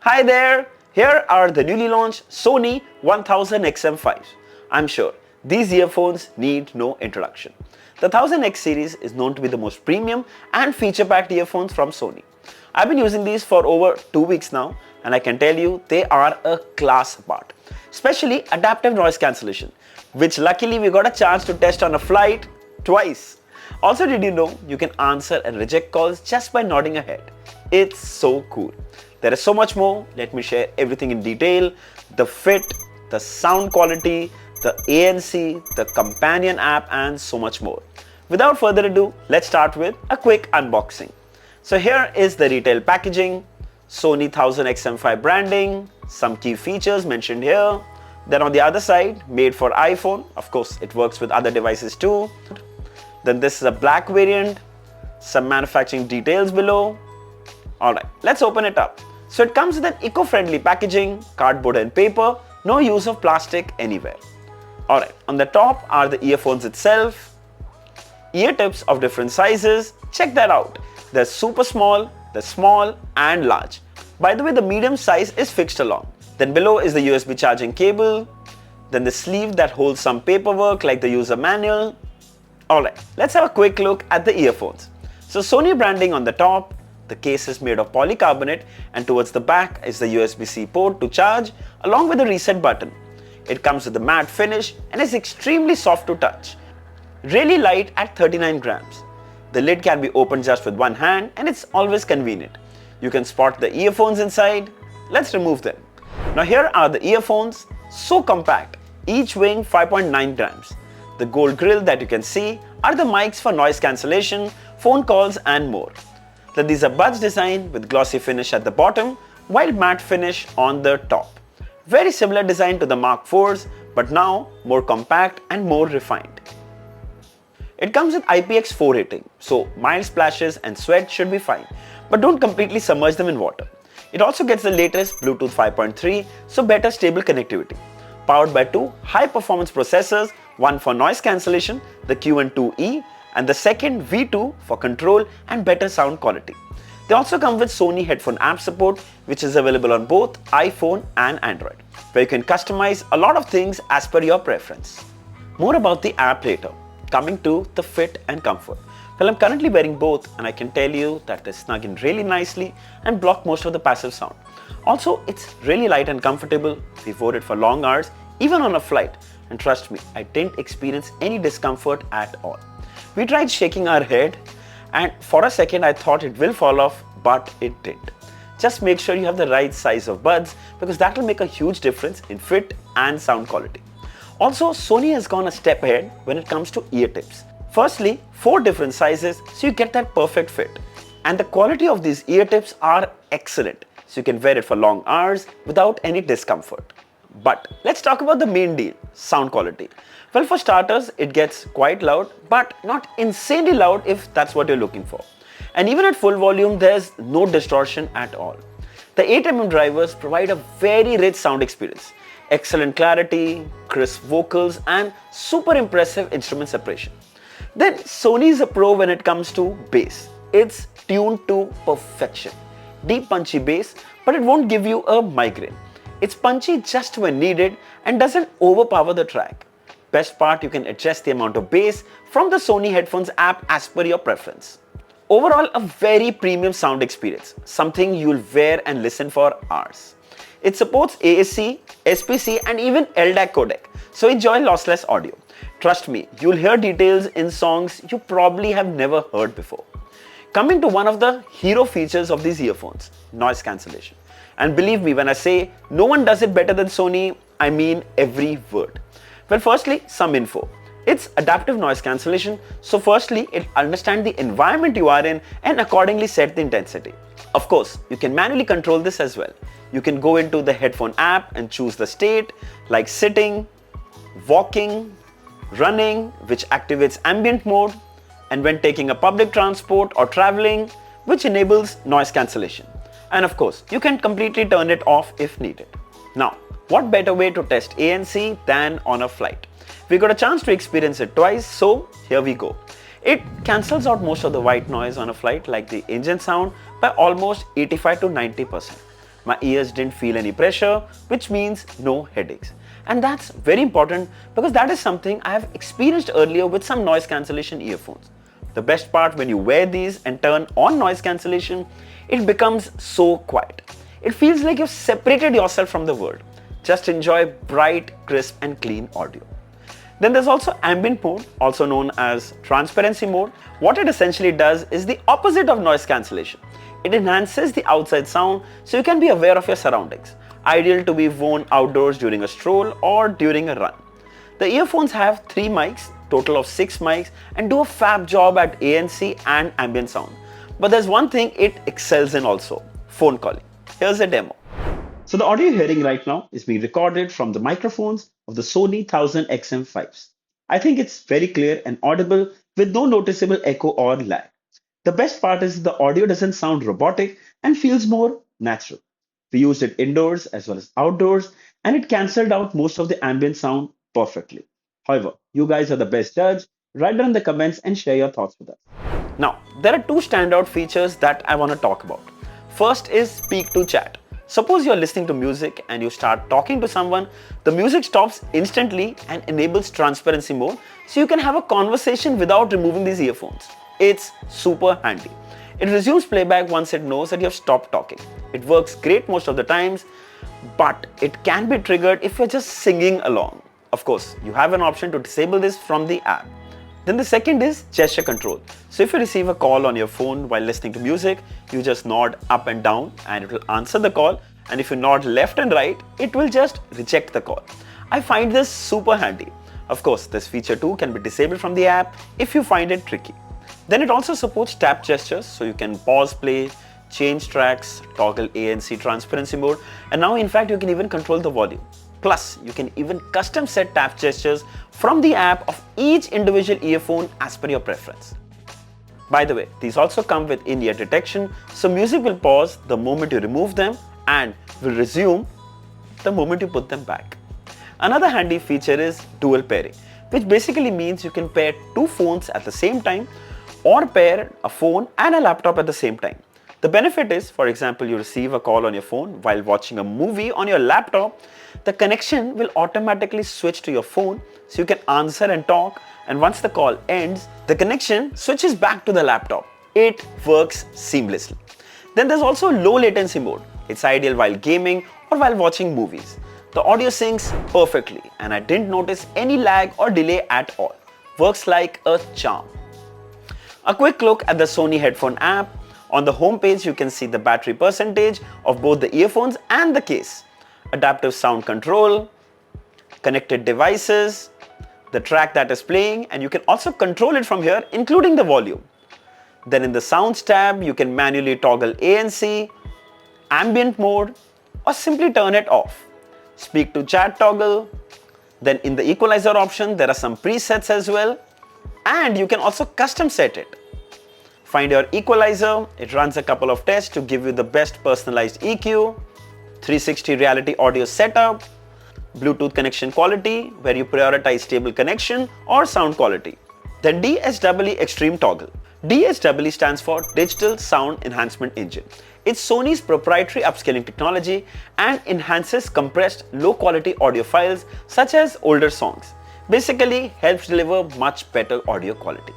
Hi there! Here are the newly launched Sony WF-1000XM5. I'm sure these earphones need no introduction. The 1000X series is known to be the most premium and feature-packed earphones from Sony. I've been using these for over 2 weeks now and I can tell you they are a class apart. Especially adaptive noise cancellation, which luckily we got a chance to test on a flight twice. Also, did you know you can answer and reject calls just by nodding your head? It's so cool. There is so much more. Let me share everything in detail. The fit, the sound quality, the ANC, the companion app and so much more. Without further ado, let's start with a quick unboxing. So here is the retail packaging, Sony 1000XM5 branding, some key features mentioned here. Then on the other side, made for iPhone. Of course, it works with other devices too. Then this is a black variant, some manufacturing details below. Alright, let's open it up. So it comes with an eco-friendly packaging, cardboard and paper, no use of plastic anywhere. Alright, on the top are the earphones itself, ear tips of different sizes. Check that out. They're super small, they're small and large. By the way, the medium size is fixed along. Then below is the USB charging cable, then the sleeve that holds some paperwork like the user manual. Alright, let's have a quick look at the earphones. So Sony branding on the top, the case is made of polycarbonate and towards the back is the USB-C port to charge along with the reset button. It comes with a matte finish and is extremely soft to touch. Really light at 39 grams. The lid can be opened just with one hand and it's always convenient. You can spot the earphones inside. Let's remove them. Now here are the earphones, so compact, each weighing 5.9 grams. The gold grill that you can see are the mics for noise cancellation, phone calls and more. Then these are buds design with glossy finish at the bottom while matte finish on the top. Very similar design to the Mark IVs but now more compact and more refined. It comes with IPX4 rating, so mild splashes and sweat should be fine, but don't completely submerge them in water. It also gets the latest Bluetooth 5.3, so better stable connectivity. Powered by two high-performance processors, one for noise cancellation, the QN2E, and the second V2 for control and better sound quality. They also come with Sony headphone app support, which is available on both iPhone and Android, where you can customize a lot of things as per your preference. More about the app later. Coming to the fit and comfort. Well, I'm currently wearing both and I can tell you that they snug in really nicely and block most of the passive sound. Also, it's really light and comfortable. We wore it for long hours, even on a flight. And trust me, I didn't experience any discomfort at all. We tried shaking our head and for a second I thought it will fall off, but it didn't. Just make sure you have the right size of buds because that will make a huge difference in fit and sound quality. Also, Sony has gone a step ahead when it comes to ear tips. Firstly, 4 different sizes so you get that perfect fit. And the quality of these ear tips are excellent, so you can wear it for long hours without any discomfort. But let's talk about the main deal, sound quality. Well, for starters, it gets quite loud, but not insanely loud if that's what you're looking for. And even at full volume, there's no distortion at all. The 8mm drivers provide a very rich sound experience. Excellent clarity, crisp vocals and super impressive instrument separation. Then Sony is a pro when it comes to bass. It's tuned to perfection. Deep punchy bass, but it won't give you a migraine. It's punchy just when needed and doesn't overpower the track. Best part, you can adjust the amount of bass from the Sony headphones app as per your preference. Overall, a very premium sound experience, something you'll wear and listen for hours. It supports AAC, SPC and even LDAC codec, so enjoy lossless audio. Trust me, you'll hear details in songs you probably have never heard before. Coming to one of the hero features of these earphones, noise cancellation. And believe me when I say no one does it better than Sony, I mean every word. Well, firstly, some info. It's adaptive noise cancellation, so firstly, it understands the environment you are in and accordingly set the intensity. Of course, you can manually control this as well. You can go into the headphone app and choose the state like sitting, walking, running, which activates ambient mode, and when taking a public transport or traveling, which enables noise cancellation. And of course, you can completely turn it off if needed. Now, what better way to test ANC than on a flight? We got a chance to experience it twice, so here we go. It cancels out most of the white noise on a flight like the engine sound by almost 85 to 90%. My ears didn't feel any pressure, which means no headaches. And that's very important because that is something I have experienced earlier with some noise cancellation earphones. The best part, when you wear these and turn on noise cancellation, it becomes so quiet. It feels like you've separated yourself from the world. Just enjoy bright, crisp and clean audio. Then there's also ambient mode, also known as transparency mode. What it essentially does is the opposite of noise cancellation. It enhances the outside sound so you can be aware of your surroundings. Ideal to be worn outdoors during a stroll or during a run. The earphones have 3 mics, total of 6 mics, and do a fab job at ANC and ambient sound. But there's one thing it excels in also, phone calling. Here's a demo. So the audio you're hearing right now is being recorded from the microphones of the Sony WF-1000XM5s. I think it's very clear and audible with no noticeable echo or lag. The best part is the audio doesn't sound robotic and feels more natural. We used it indoors as well as outdoors, and it cancelled out most of the ambient sound perfectly. However, you guys are the best judge. Write down in the comments and share your thoughts with us. Now, there are 2 standout features that I want to talk about. First is speak to chat. Suppose you're listening to music and you start talking to someone, the music stops instantly and enables transparency mode so you can have a conversation without removing these earphones. It's super handy. It resumes playback once it knows that you have stopped talking. It works great most of the times, but it can be triggered if you're just singing along. Of course, you have an option to disable this from the app. Then the second is gesture control. So if you receive a call on your phone while listening to music, you just nod up and down and it will answer the call. And if you nod left and right, it will just reject the call. I find this super handy. Of course, this feature too can be disabled from the app if you find it tricky. Then it also supports tap gestures, so you can pause play, change tracks, toggle ANC transparency mode, and now in fact you can even control the volume. Plus, you can even custom set tap gestures from the app of each individual earphone as per your preference. By the way, these also come with in-ear detection, so music will pause the moment you remove them and will resume the moment you put them back. Another handy feature is dual pairing, which basically means you can pair 2 phones at the same time or pair a phone and a laptop at the same time. The benefit is, for example, you receive a call on your phone while watching a movie on your laptop, the connection will automatically switch to your phone so you can answer and talk, and once the call ends, the connection switches back to the laptop. It works seamlessly. Then there's also low latency mode. It's ideal while gaming or while watching movies. The audio syncs perfectly and I didn't notice any lag or delay at all. Works like a charm. A quick look at the Sony headphone app. On the home page, you can see the battery percentage of both the earphones and the case, adaptive sound control, connected devices, the track that is playing, and you can also control it from here, including the volume. Then in the sounds tab, you can manually toggle ANC, ambient mode, or simply turn it off. Speak to chat toggle. Then in the equalizer option, there are some presets as well, and you can also custom set it. Find your equalizer. It runs a couple of tests to give you the best personalized EQ, 360 reality audio setup, Bluetooth connection quality, where you prioritize stable connection or sound quality. Then DSEE Extreme toggle. DSEE stands for Digital Sound Enhancement Engine. It's Sony's proprietary upscaling technology and enhances compressed low-quality audio files such as older songs. Basically helps deliver much better audio quality.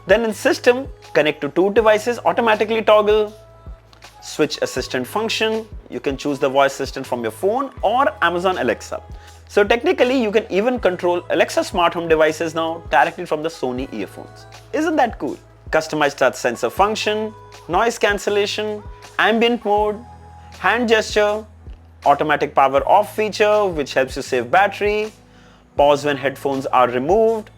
Then in system, connect to 2 devices automatically toggle, switch assistant function. You can choose the voice assistant from your phone or Amazon Alexa. So technically you can even control Alexa smart home devices now directly from the Sony earphones. Isn't that cool? Customized touch sensor function, noise cancellation, ambient mode, hand gesture, automatic power off feature which helps you save battery, pause when headphones are removed,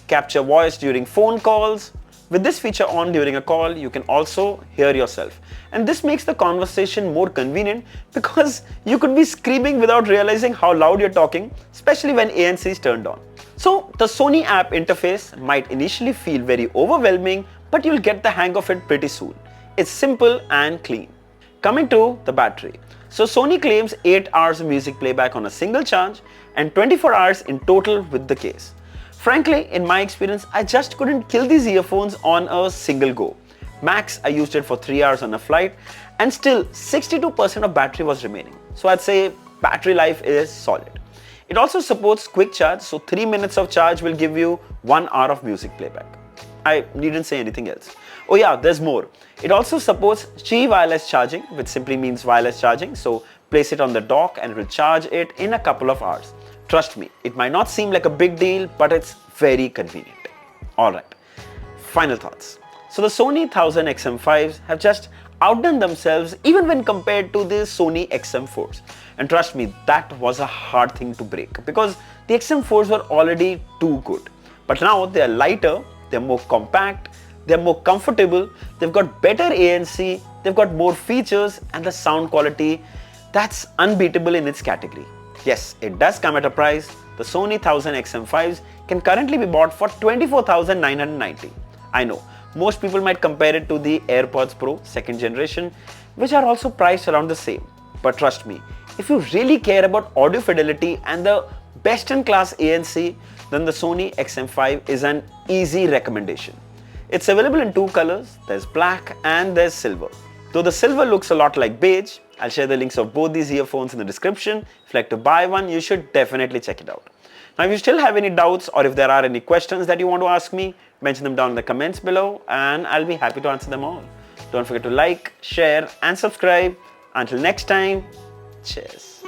capture voice during phone calls. With this feature on during a call, you can also hear yourself. And this makes the conversation more convenient because you could be screaming without realizing how loud you're talking, especially when ANC is turned on. So the Sony app interface might initially feel very overwhelming, but you'll get the hang of it pretty soon. It's simple and clean. Coming to the battery. So Sony claims 8 hours of music playback on a single charge and 24 hours in total with the case. Frankly, in my experience, I just couldn't kill these earphones on a single go. Max, I used it for 3 hours on a flight and still 62% of battery was remaining. So I'd say battery life is solid. It also supports quick charge, so 3 minutes of charge will give you 1 hour of music playback. I needn't say anything else. Oh yeah, there's more. It also supports Qi wireless charging, which simply means wireless charging. So place it on the dock and it will charge it in a couple of hours. Trust me, it might not seem like a big deal, but it's very convenient. Alright, final thoughts. So the Sony WF-1000XM5s have just outdone themselves even when compared to the Sony XM4s. And trust me, that was a hard thing to break because the XM4s were already too good. But now they are lighter, they're more compact, they're more comfortable, they've got better ANC, they've got more features, and the sound quality, that's unbeatable in its category. Yes, it does come at a price. The Sony WF-1000XM5s can currently be bought for $24,990. I know, most people might compare it to the AirPods Pro 2nd generation, which are also priced around the same. But trust me, if you really care about audio fidelity and the best-in-class ANC, then the Sony XM5 is an easy recommendation. It's available in 2 colors, there's black and there's silver. Though the silver looks a lot like beige, I'll share the links of both these earphones in the description. If you'd like to buy one, you should definitely check it out. Now if you still have any doubts or if there are any questions that you want to ask me, mention them down in the comments below and I'll be happy to answer them all. Don't forget to like, share and subscribe. Until next time, cheers.